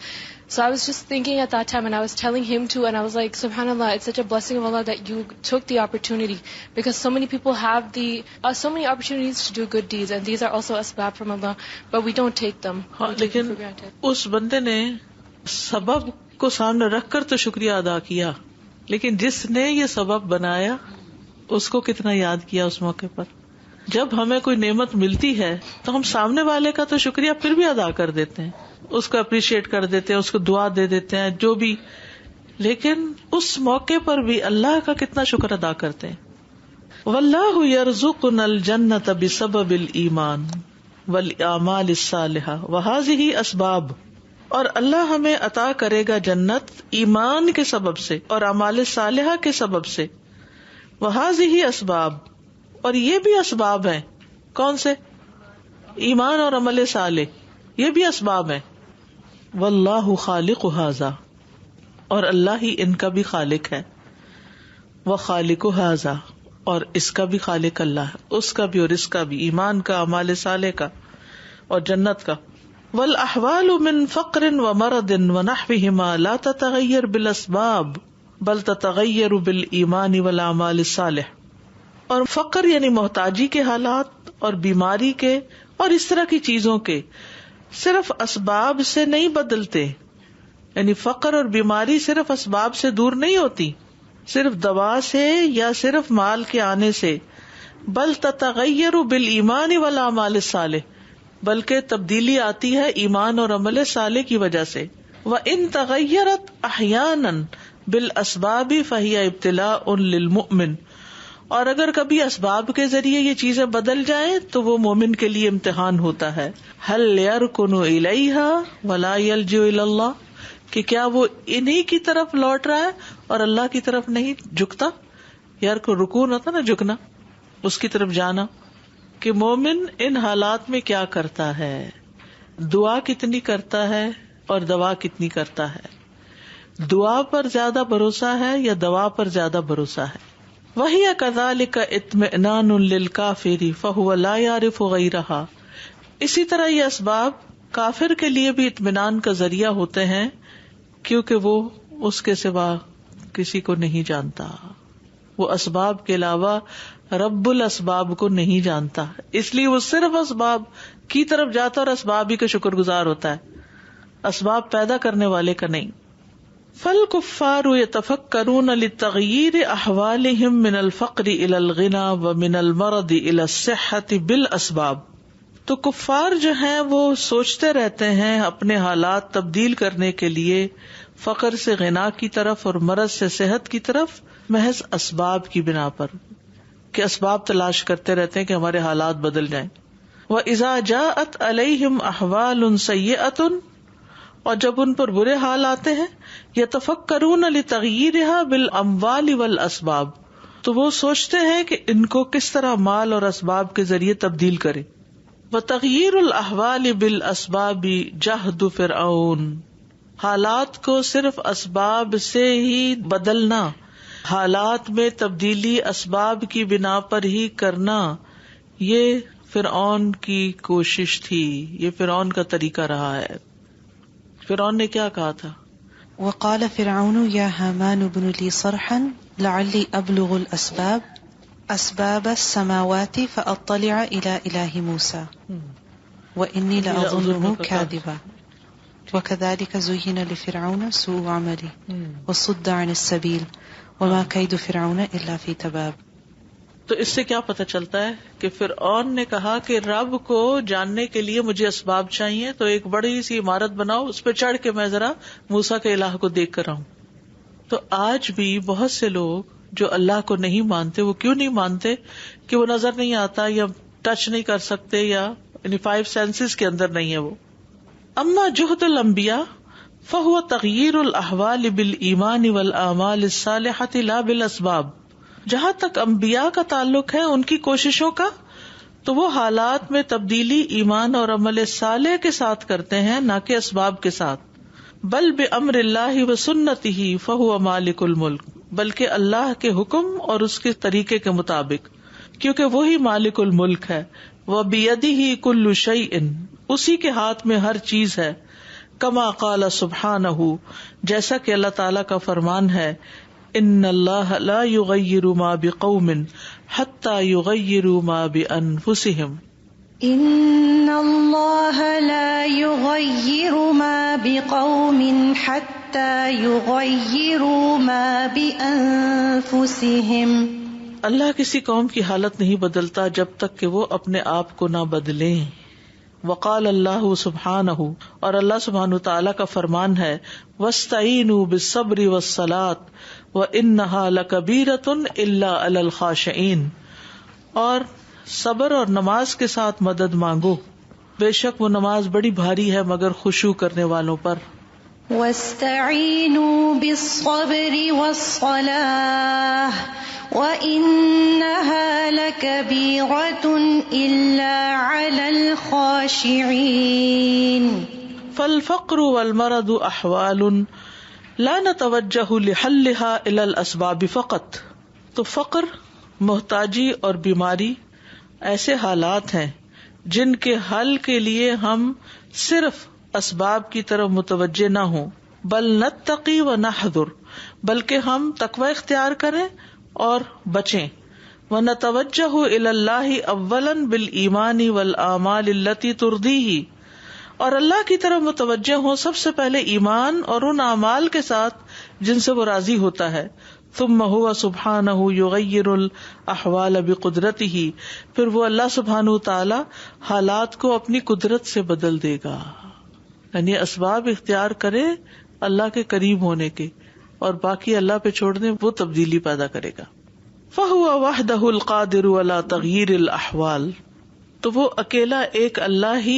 So I was just thinking at that time, and I was telling him too, and I was like, subhanAllah, it's such a blessing of Allah that you took the opportunity, because so many people have so many opportunities to do good deeds, and these are also asbab from Allah, but we don't take them. We take them لیکن for granted. اس بندے نے سبب کو سامنے رکھ کر تو شکریہ ادا کیا، لیکن جس نے یہ سبب بنایا اس کو کتنا یاد کیا اس موقع پر. جب ہمیں کوئی نعمت ملتی ہے تو ہم سامنے والے کا تو شکریہ پھر بھی ادا کر دیتے ہیں، اس کو اپریشیٹ کر دیتے ہیں، اس کو دعا دے دیتے ہیں جو بھی، لیکن اس موقع پر بھی اللہ کا کتنا شکر ادا کرتے ہیں. واللہ یرزقنا الجنۃ بسبب الایمان والاعمال الصالحہ وہذہ اسباب، اور اللہ ہمیں عطا کرے گا جنت ایمان کے سبب سے اور اعمال صالحہ کے سبب سے. وہذہ اسباب، اور یہ بھی اسباب ہیں. کون سے؟ ایمان اور عمل صالح، یہ بھی اسباب ہیں. واللہ خالق ھذا، اور اللہ ہی ان کا بھی خالق ہے. وخالق ھذا، اور اس کا بھی خالق اللہ ہے، اس کا بھی اور اس کا بھی، ایمان کا، اعمال صالح کا اور جنت کا. والاحوال من فقر ومرض ونحوهما لا تتغیر بالاسباب بل تتغیر بالایمان والاعمال الصالح. اور فقر یعنی محتاجی کے حالات اور بیماری کے اور اس طرح کی چیزوں کے صرف اسباب سے نہیں بدلتے، یعنی فقر اور بیماری صرف اسباب سے دور نہیں ہوتی، صرف دوا سے یا صرف مال کے آنے سے، بل تتغیر بالایمان والاعمال الصالح، بلکہ تبدیلی آتی ہے ایمان اور عمل صالح کی وجہ سے. وَإِن تغیرت احیانا بالاسباب فہی ابتلاء للمؤمن، اور اگر کبھی اسباب کے ذریعے یہ چیزیں بدل جائیں تو وہ مومن کے لیے امتحان ہوتا ہے. هل يركن إليها ولا يلجأ إلى الله، کہ کیا وہ انہی کی طرف لوٹ رہا ہے اور اللہ کی طرف نہیں جھکتا. یار کو رکون ہوتا نا، جھکنا، اس کی طرف جانا. کہ مومن ان حالات میں کیا کرتا ہے، دعا کتنی کرتا ہے اور دوا کتنی کرتا ہے. دعا پر زیادہ بھروسہ ہے یا دوا پر زیادہ بھروسہ ہے. وہی کذالک اطمئنان للکافر فہو لا یعرف غیرہا، اسی طرح یہ اسباب کافر کے لیے بھی اطمینان کا ذریعہ ہوتے ہیں کیونکہ وہ اس کے سوا کسی کو نہیں جانتا، وہ اسباب کے علاوہ رب الاسباب کو نہیں جانتا، اس لیے وہ صرف اسباب کی طرف جاتا اور اسباب ہی کا شکر گزار ہوتا ہے، اسباب پیدا کرنے والے کا نہیں. فالکفار یتفکرون لتغییر احوالہم من الفقر الى الغنى ومن المرض الى الصحة بالاسباب، تو کفار جو ہیں وہ سوچتے رہتے ہیں اپنے حالات تبدیل کرنے کے لیے فقر سے غنا کی طرف اور مرض سے صحت کی طرف محض اسباب کی بنا پر، کہ اسباب تلاش کرتے رہتے ہیں کہ ہمارے حالات بدل جائیں. وَإِذَا جَاءَتْ عَلَيْهِمْ أَحْوَالٌ سَيِّئَةٌ، اور جب ان پر برے حال آتے ہیں، يَتَفَكَّرُونَ لِتَغْيِيرِهَا بِالْأَمْوَالِ وَالْأَسْبَابِ، تو وہ سوچتے ہیں کہ ان کو کس طرح مال اور اسباب کے ذریعے تبدیل کرے. وَتَغْيِيرُ الْأَحْوَالِ بِالْأَسْبَابِ جَهْدُ فِرْعَوْنَ، حالات کو صرف اسباب سے ہی بدلنا، حالات میں تبدیلی اسباب کی بنا پر ہی کرنا، یہ فرعون کی کوشش تھی، یہ فرعون کا طریقہ رہا ہے. فرعون نے کیا کہا تھا؟ وقال فرعون یا حامان ابن لی صرحا لعلی ابلغ الاسباب اسباب السماوات فاطلع الى الہ موسیٰ وانی لأظنہ کاذبا وكذلك زين لفرعون سوء عمله وصد عن السبيل وما كيد فرعون الا في تباب. تو اس سے کیا پتہ چلتا ہے کہ فرعون نے کہا کہ رب کو جاننے کے لیے مجھے اسباب چاہیے، تو ایک بڑی سی عمارت بناؤ، اس پہ چڑھ کے میں ذرا موسیٰ کے الہ کو دیکھ کر آؤں. تو آج بھی بہت سے لوگ جو اللہ کو نہیں مانتے، وہ کیوں نہیں مانتے؟ کہ وہ نظر نہیں آتا یا ٹچ نہیں کر سکتے، یا یعنی 5 سینسز کے اندر نہیں ہے وہ. اما جہد الانبیاء فہو تغییر الاحوال بالایمان والاعمال الصالحۃ لا بالاسباب، جہاں تک انبیاء کا تعلق ہے ان کی کوششوں کا، تو وہ حالات میں تبدیلی ایمان اور عمل صالح کے ساتھ کرتے ہیں، نہ کہ اسباب کے ساتھ. بل بامر اللہ وسنتہ فہو مالک الملک، بلکہ اللہ کے حکم اور اس کے طریقے کے مطابق، کیونکہ وہی مالک الملک ہے. وبیدہ کل شیء، اسی کے ہاتھ میں ہر چیز ہے. کما قال سبحانہ، جیسا کہ اللہ تعالیٰ کا فرمان ہے، ان اللہ لا یغیر ما بقوم حتی یغیروا ما بانفسہم، ان اللہ لا یغیر ما بقوم حتی یغیروا ما بانفسہم. اللہ کسی قوم کی حالت نہیں بدلتا جب تک کہ وہ اپنے آپ کو نہ بدلیں. وقال اللہ سبحانہ، اور اللہ سبحانہ تعالیٰ کا فرمان ہے، واستعینوا بالصبر والصلاۃ وانہا لکبیرۃ الا علی الخاشعین، اور صبر اور نماز کے ساتھ مدد مانگو، بے شک وہ نماز بڑی بھاری ہے مگر خشوع کرنے والوں پر. واستعینوا بالصبر والصلاۃ وَإِنَّهَا لَكَبِيرَةٌ إِلَّا عَلَى الْخَاشِعِينَ. فالفقر والمرض احوال لا نتوجہ لحلها الى الاسباب فقط. تو فقر، محتاجی اور بیماری ایسے حالات ہیں جن کے حل کے لیے ہم صرف اسباب کی طرف متوجہ نہ ہوں، بل نتقی و نحذر، بلکہ ہم تقوی اختیار کریں اور بچیں. وَنَتَوَجَّهُ إِلَى اللَّهِ أَوَّلًا بِالْإِيمَانِ وَالْآمَالِ الَّتِي تُرْضِيهِ، اور اللہ کی طرف متوجہ ہوں سب سے پہلے ایمان اور ان اعمال کے ساتھ جن سے وہ راضی ہوتا ہے. ثُمَّ هُوَ سُبْحَانَهُ يُغَيِّرُ الْأَحْوَالَ بِقُدْرَتِهِ، پھر وہ اللہ سبحانہ تعالی حالات کو اپنی قدرت سے بدل دے گا. یعنی اسباب اختیار کرے اللہ کے قریب ہونے کے، اور باقی اللہ پہ چھوڑ دیں، وہ تبدیلی پیدا کرے گا. فَهُوَ وَحْدَهُ الْقَادِرُ عَلَى تَغْيِيرِ الْأَحْوَالِ، تو وہ اکیلا ایک اللہ ہی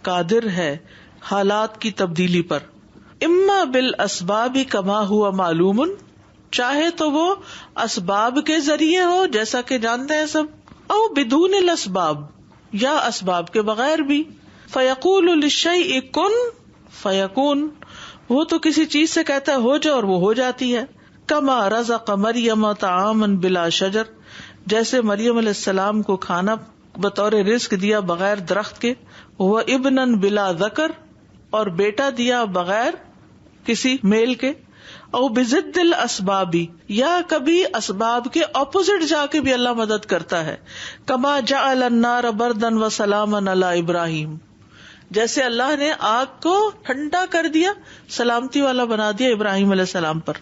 قادر ہے حالات کی تبدیلی پر. اما بالاسباب کما ہوا معلوم، چاہے تو وہ اسباب کے ذریعے ہو جیسا کہ جانتے ہیں سب، او بدون الاسباب، یا اسباب کے بغیر بھی. فیقول للشیء کن فیکون، وہ تو کسی چیز سے کہتا ہے ہو جا اور وہ ہو جاتی ہے. کما رزق مریم طعاما بلا شجر، جیسے مریم علیہ السلام کو کھانا بطور رزق دیا بغیر درخت کے. وہ ابنا بلا ذکر، اور بیٹا دیا بغیر کسی میل کے. او بضد الاسباب، یا کبھی اسباب کے اپوزٹ جا کے بھی اللہ مدد کرتا ہے. کما جعل النار بردا وسلاما علی ابراہیم، جیسے اللہ نے آگ کو ٹھنڈا کر دیا، سلامتی والا بنا دیا ابراہیم علیہ السلام پر.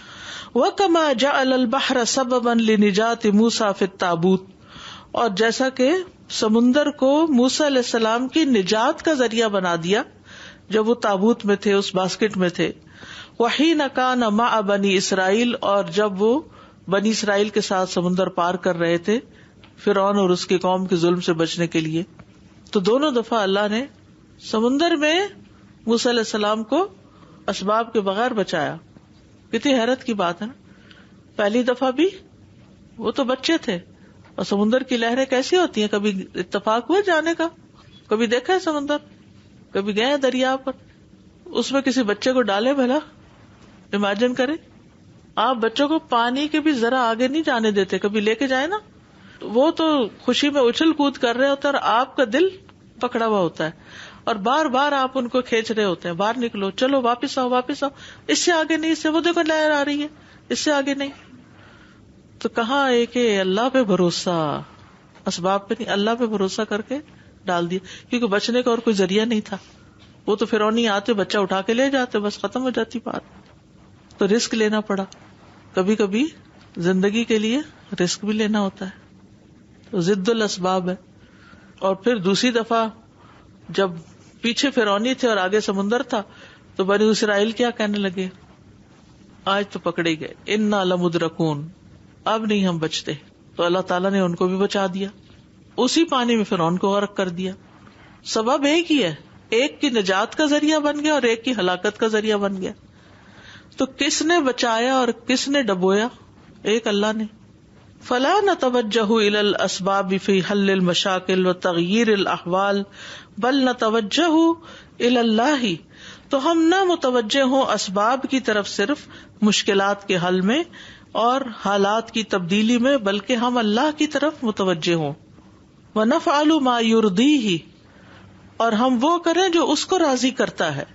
وَكَمَا جَعَلَ الْبَحْرَ سَبَبًا لِنِجَاةِ مُوسَى فِي التَّابُوتِ، اور جیسا کہ سمندر کو موسیٰ علیہ السلام کی نجات کا ذریعہ بنا دیا جب وہ تابوت میں تھے، اس باسکٹ میں تھے. وَحِينَ كَانَ مَعَ بَنِي اسرائیل، اور جب وہ بنی اسرائیل کے ساتھ سمندر پار کر رہے تھے فرعون اور اس کی قوم کے ظلم سے بچنے کے لیے، تو دونوں دفعہ اللہ نے سمندر میں موسیٰ علیہ السلام کو اسباب کے بغیر بچایا. کتنی حیرت کی بات ہے نا. پہلی دفعہ بھی وہ تو بچے تھے، اور سمندر کی لہریں کیسی ہوتی ہیں، کبھی اتفاق ہوا جانے کا، کبھی دیکھا ہے سمندر، کبھی گئے دریا پر، اس میں کسی بچے کو ڈالے بھلا، امیجن کرے آپ بچوں کو پانی کے بھی ذرا آگے نہیں جانے دیتے، کبھی لے کے جائے نا، وہ تو خوشی میں اچھل کود کر رہے ہوتے ہیں اور آپ کا دل پکڑا ہوا ہوتا ہے، اور بار بار آپ ان کو کھینچ رہے ہوتے ہیں، باہر نکلو، چلو واپس آؤ واپس آؤ، اس سے آگے نہیں، اس سے وہ دیکھو لہر آ رہی ہے، اس سے آگے نہیں. تو کہاں ایک اللہ پہ بھروسہ، اسباب پہ نہیں، اللہ پہ بھروسہ کر کے ڈال دیا، کیونکہ بچنے کا اور کوئی ذریعہ نہیں تھا. وہ تو فرعونی آتے بچہ اٹھا کے لے جاتے، بس ختم ہو جاتی بات. تو رسک لینا پڑا، کبھی کبھی زندگی کے لیے رسک بھی لینا ہوتا ہے. تو ضد الاسباب ہے. اور پھر دوسری دفعہ جب پیچھے فرعونی تھے اور آگے سمندر تھا، تو بنی اسرائیل کیا کہنے لگے، آج تو پکڑے گئے، انا لمدرکون، اب نہیں ہم بچتے. تو اللہ تعالیٰ نے ان کو بھی بچا دیا، اسی پانی میں فرعون کو غرق کر دیا. سبب ایک ہی ہے، ایک کی نجات کا ذریعہ بن گیا اور ایک کی ہلاکت کا ذریعہ بن گیا. تو کس نے بچایا اور کس نے ڈبویا؟ ایک اللہ نے. فلا نتوجہ الى الاسباب فی حل المشاکل وتغییر الاحوال بل نتوجہ الى اللہ، تو ہم نہ متوجہ ہوں اسباب کی طرف صرف مشکلات کے حل میں اور حالات کی تبدیلی میں، بلکہ ہم اللہ کی طرف متوجہ ہوں. ونفعل ما یرضیہ، اور ہم وہ کریں جو اس کو راضی کرتا ہے.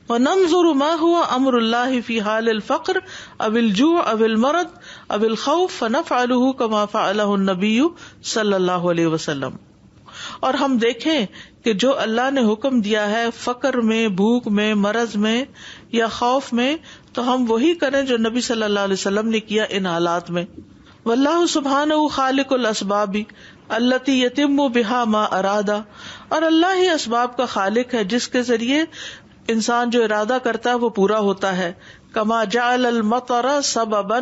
وَنَنظُرُ مَا هُوَ أَمْرُ اللَّهِ فِي حَالِ الْفَقْرِ أَوِ الْجُوعِ أَوِ الْمَرَضِ أَوِ الْخَوْفِ فَنَفْعَلُهُ كَمَا فَعَلَهُ النَّبِيُّ صلی اللہ علیہ وسلم. اور ہم دیکھیں کہ جو اللہ نے حکم دیا ہے فقر میں، بھوک میں، مرض میں یا خوف میں، تو ہم وہی کریں جو نبی صلی اللہ علیہ وسلم نے کیا ان حالات میں. واللہ سبحانہ خالق الاسباب التی یتم بها ما ارادہ، اور اللہ ہی اسباب کا خالق ہے جس کے ذریعے انسان جو ارادہ کرتا ہے وہ پورا ہوتا ہے. کما جعل المطر سببا،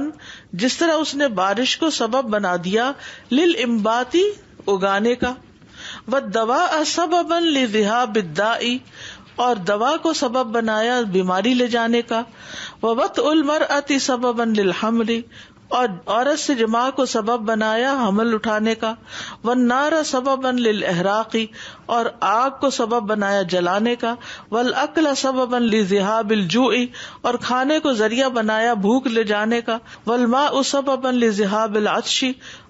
جس طرح اس نے بارش کو سبب بنا دیا، للانباتی اگانے کا، والدواء سببا لذهاب الداء، اور دوا کو سبب بنایا بیماری لے جانے کا، ووطء المرأة سببا للحمل، اور عورت سے جماع کو سبب بنایا حمل اٹھانے کا، والنار سببا للاحراق، اور آگ کو سبب بنایا جلانے کا، والاکل سببا لذهاب الجوع، اور کھانے کو ذریعہ بنایا بھوک لے جانے کا، والماء سببا لذهاب العطش،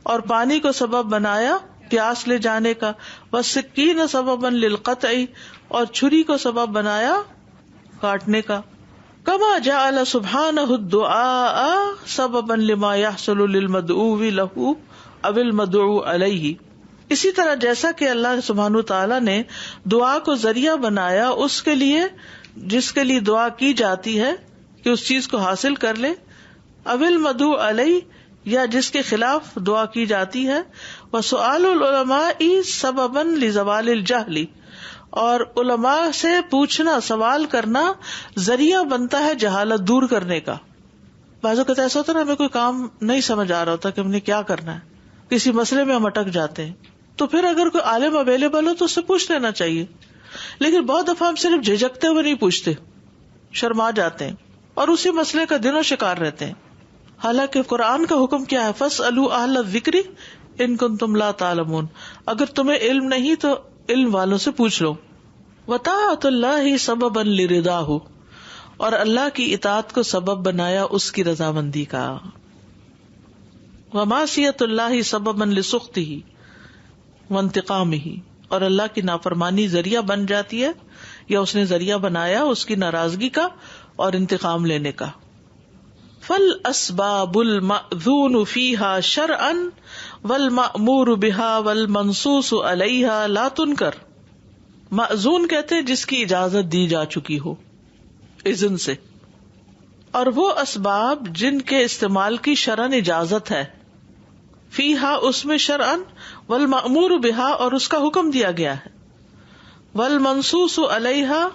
اور پانی کو سبب بنایا پیاس لے جانے کا، والسکین سببا للقطع، اور چھری کو سبب بنایا کاٹنے کا. کما جعل سبحانہ الدعاء سببا لما يحصل للمدعو له او المدعو علیہ، اسی طرح جیسا کہ اللہ سبحانہ تعالیٰ نے دعا کو ذریعہ بنایا اس کے لیے جس کے لیے دعا کی جاتی ہے کہ اس چیز کو حاصل کر لے، او المدعو علیہ، یا جس کے خلاف دعا کی جاتی ہے. وسؤال العلماء سببا لزوال الجہل، اور علماء سے پوچھنا، سوال کرنا ذریعہ بنتا ہے جہالت دور کرنے کا. بعض اوقات ایسا ہوتا ہے نا، ہمیں کوئی کام نہیں سمجھ آ رہا ہوتا کہ ہم نے کیا کرنا ہے، کسی مسئلے میں ہم اٹک جاتے ہیں، تو پھر اگر کوئی عالم اویلیبل ہو تو اس سے پوچھ لینا چاہیے. لیکن بہت دفعہ ہم صرف جھجکتے ہوئے نہیں پوچھتے، شرما جاتے ہیں اور اسی مسئلے کا دنوں شکار رہتے ہیں. حالانکہ قرآن کا حکم کیا ہے؟ فاسألوا اہل الذکر ان کنتم لا تعلمون، اگر تمہیں علم نہیں تو علم والوں سے پوچھ لو. وطاعت اللہ سببا لرضاہ، اور اللہ کی اطاعت کو سبب بنایا اس کی رضامندی کا. ومعصیت اللہ سببا لسخطہ وانتقامہ، اور اللہ کی نافرمانی ذریعہ بن جاتی ہے یا اس نے ذریعہ بنایا اس کی ناراضگی کا اور انتقام لینے کا. فالاسباب المأذون فیہا شرعا والمأمور بها والمنصوص علیہا لا تنکر. مأذون کہتے ہیں جس کی اجازت دی جا چکی ہو اذن سے، اور وہ اسباب جن کے استعمال کی شرعن اجازت ہے، فیہا اس میں شرعن، والمأمور بہا اور اس کا حکم دیا گیا ہے، والمنصوص علیہا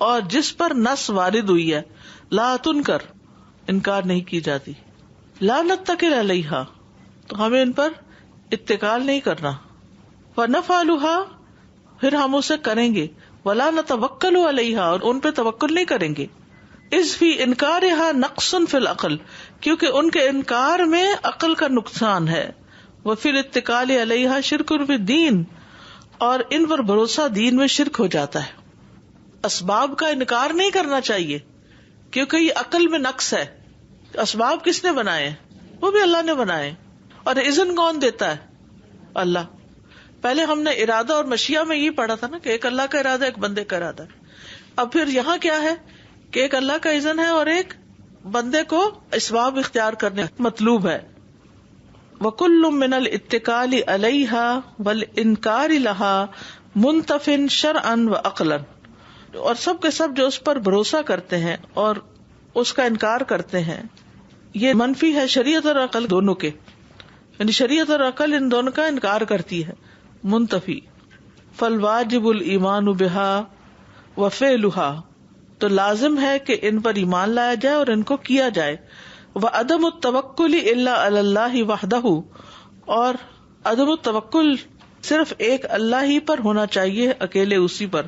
اور جس پر نص وارد ہوئی ہے، لا تنکر انکار نہیں کی جاتی. لا نتکل علیہا تو ہمیں ان پر اتکال نہیں کرنا، ونفعلها پھر ہم اسے کریں گے، ولا نتوکل علیہا اور ان پہ توکل نہیں کریں گے. اذ فی انکارہا نقص فی العقل، کیونکہ ان کے انکار میں عقل کا نقصان ہے. وفی الاتکال علیہا شرک فی الدین، اور ان پر بھروسہ دین میں شرک ہو جاتا ہے. اسباب کا انکار نہیں کرنا چاہیے کیونکہ یہ عقل میں نقص ہے. اسباب کس نے بنائے؟ وہ بھی اللہ نے بنائے. اور اذن کون دیتا ہے؟ اللہ. پہلے ہم نے ارادہ اور مشیہ میں یہ پڑھا تھا نا کہ ایک اللہ کا ارادہ ایک بندے کا ارادہ. اب پھر یہاں کیا ہے کہ ایک اللہ کا اذن ہے اور ایک بندے کو اسباب اختیار کرنے مطلوب ہے. وَكُلٌّ مِّنَ الْإِتِّكَالِ عَلَيْهَا وَالْإِنكَارِ لَهَا مُنْتَفٍ شَرْعًا وَعَقْلًا، اور سب کے سب جو اس پر بھروسہ کرتے ہیں اور اس کا انکار کرتے ہیں یہ منفی ہے شریعت اور عقل دونوں کے، یعنی شریعت اور عقل ان دونوں کا انکار کرتی ہے، منتفی. فالواجب الایمان بها وفعلها، تو لازم ہے کہ ان پر ایمان لایا جائے اور ان کو کیا جائے. وعدم التوکل الا علی اللہ وحدہ، اور عدم التوکل صرف ایک اللہ ہی پر ہونا چاہیے، اکیلے اسی پر.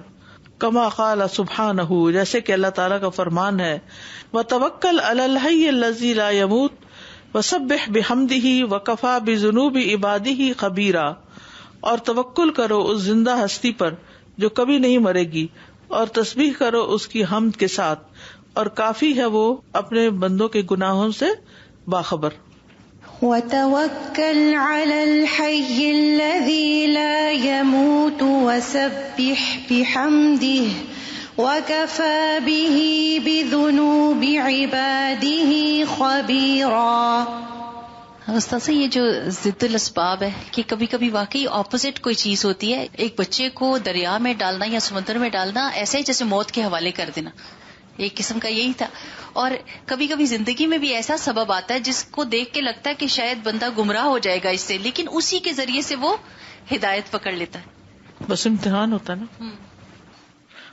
کما قال سبحانہ، جیسے کہ اللہ تعالیٰ کا فرمان ہے، وتوکل علی الحی الذی لا یموت وسبح بحمدہ وکفی بذنوب عبادہ خبیرا، اور توکل کرو اس زندہ ہستی پر جو کبھی نہیں مرے گی، اور تسبیح کرو اس کی حمد کے ساتھ، اور کافی ہے وہ اپنے بندوں کے گناہوں سے باخبر. وَتَوَكَّلْ عَلَى الْحَيِّ الَّذِي لَا يَمُوتُ وَسَبِّحْ بِحَمْدِهِ وَكَفَى بِهِ بِذُنُوبِ عِبَادِهِ خَبِيرًا. استاذ یہ جو ضد الاسباب ہے کہ کبھی کبھی واقعی اپوزٹ کوئی چیز ہوتی ہے. ایک بچے کو دریا میں ڈالنا یا سمندر میں ڈالنا ایسا ہی جیسے موت کے حوالے کر دینا، ایک قسم کا یہی تھا. اور کبھی کبھی زندگی میں بھی ایسا سبب آتا ہے جس کو دیکھ کے لگتا ہے کہ شاید بندہ گمراہ ہو جائے گا اس سے، لیکن اسی کے ذریعے سے وہ ہدایت پکڑ لیتا ہے. بس امتحان ہوتا نا.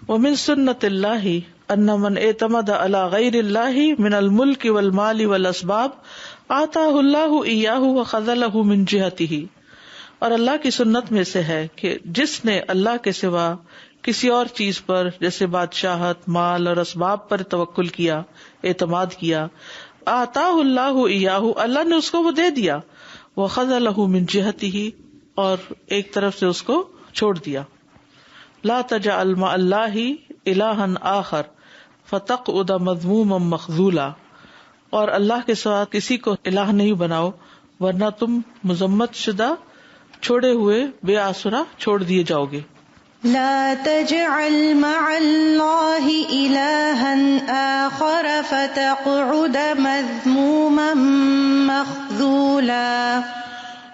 ومن سنت اللہ ان من اعتمد علی غیر اللہ من الملک والمال والاسباب آتاہ اللہ ایاہ وخذلہ من جہتہ. اور اللہ کی سنت میں سے ہے کہ جس نے اللہ کے سوا کسی اور چیز پر جیسے بادشاہت، مال اور اسباب پر توکل کیا، اعتماد کیا، آتاہ اللہ ایاہ، اللہ نے اس کو وہ دے دیا، وخذلہ من جہتہ، اور ایک طرف سے اس کو چھوڑ دیا. لا تجعل مع اللہ الہا آخر فتقعد مذموما مخذولا. اور اللہ کے ساتھ کسی کو الہ نہیں بناؤ ورنہ تم مذمت شدہ، چھوڑے ہوئے، بے آسرا چھوڑ دیے جاؤ گے. لا تجعل مع اللہ الہا آخر فتقعد مذموما مخذولا.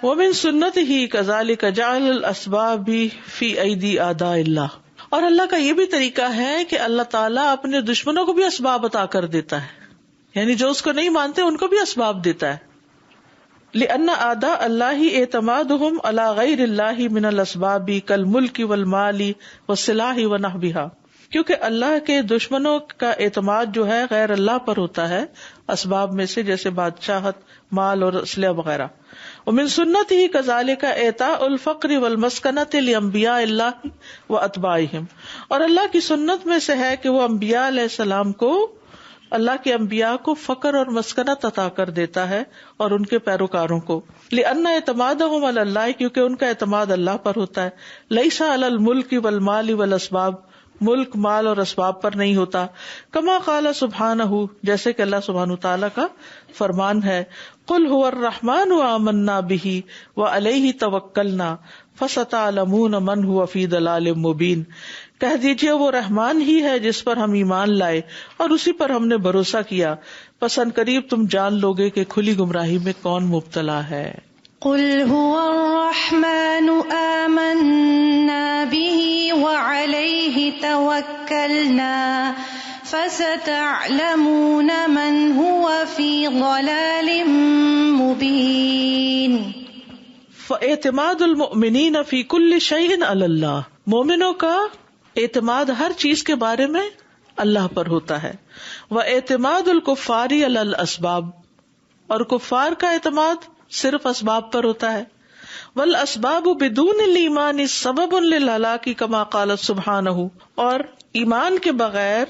ومن سنتہ کذالک جعل الاسباب فی ایدی اعداء اللہ. اور اللہ کا یہ بھی طریقہ ہے کہ اللہ تعالیٰ اپنے دشمنوں کو بھی اسباب عطا کر دیتا ہے، یعنی جو اس کو نہیں مانتے ان کو بھی اسباب دیتا ہے. لأن اعداء اللہ اعتمادهم علی غیر اللہ من الاسباب کالملک والمال والسلاح ونحوها. کیونکہ اللہ کے دشمنوں کا اعتماد جو ہے غیر اللہ پر ہوتا ہے اسباب میں سے، جیسے بادشاہت، مال اور اسلحہ وغیرہ. ومن سنتہ کذالک اعطاء الفقر والمسکنۃ لانبیاء اللہ واتباعہم. اور اللہ کی سنت میں سے ہے کہ وہ انبیاء علیہ السلام کو، اللہ کے انبیاء کو فقر اور مسکنت عطا کر دیتا ہے اور ان کے پیروکاروں کو. لأن اعتمادہم علی اللہ، کیونکہ ان کا اعتماد اللہ پر ہوتا ہے. لیس علی الملک والمال والاسباب، ملک، مال اور اسباب پر نہیں ہوتا. کما قال سبحانہ، جیسے کہ اللہ سبحانہ تعالیٰ کا فرمان ہے، قل هو الرحمن آمنا به وعلیہ توکلنا فستعلمون من هو فی ضلال مبین. کہہ دیجئے وہ رحمان ہی ہے جس پر ہم ایمان لائے اور اسی پر ہم نے بھروسہ کیا، پس ان قریب تم جان لوگے کہ کھلی گمراہی میں کون مبتلا ہے. قل هو الرحمن آمنا به وعليه توكلنا فستعلمون من هو في ضلال مبين. فاعتماد المؤمنین فی کل شیء علی اللہ. مومنوں کا اعتماد ہر چیز کے بارے میں اللہ پر ہوتا ہے. واعتماد الکفار علی الاسباب، اور کفار کا اعتماد صرف اسباب پر ہوتا ہے. والاسباب بدون الایمان سبب للہلاک کما قال سبحانہ. اور ایمان کے بغیر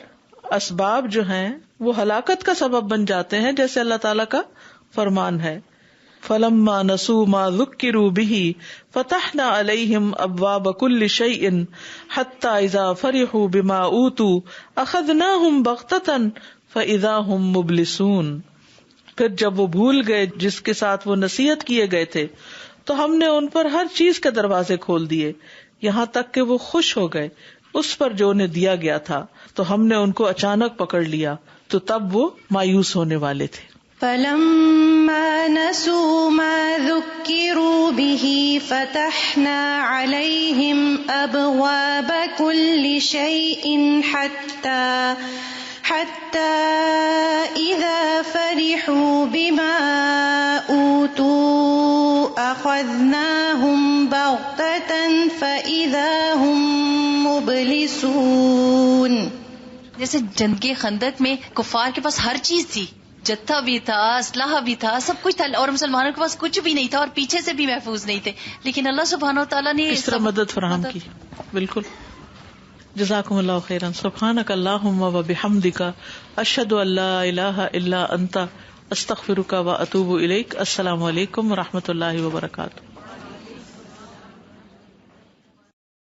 اسباب جو ہیں وہ ہلاکت کا سبب بن جاتے ہیں، جیسے اللہ تعالیٰ کا فرمان ہے، فلما نسوا ما ذکروا به فتحنا علیہم ابواب کل شیء حتی اذا فرحوا بما اوتوا اخذناہم بغتۃ فاذا هم مبلسون. پھر جب وہ بھول گئے جس کے ساتھ وہ نصیحت کیے گئے تھے تو ہم نے ان پر ہر چیز کے دروازے کھول دیے، یہاں تک کہ وہ خوش ہو گئے اس پر جو انہیں دیا گیا تھا، تو ہم نے ان کو اچانک پکڑ لیا تو تب وہ مایوس ہونے والے تھے. فلما نسوا ما ذكروا به فتحنا عليهم أبواب كل شيء حتى إذا فرحوا بما أوتوا أخذناهم بغتة فإذا هم مبلسون. جیسے جنگ خندق میں کفار کے پاس ہر چیز تھی، جتھا بھی تھا، اسلحہ بھی تھا، سب کچھ تھا، اور مسلمانوں کے پاس کچھ بھی نہیں تھا اور پیچھے سے بھی محفوظ نہیں تھے، لیکن اللہ سبحانہ وتعالیٰ نے اس طرح مدد فراہم کی. بالکل. جزاکم اللہ خیرا. سبحانک اللہم و بحمدک اشہد ان لا الہ الا انت استغفرک و اتوب الیک. السلام علیکم و رحمۃ اللہ وبرکاتہ.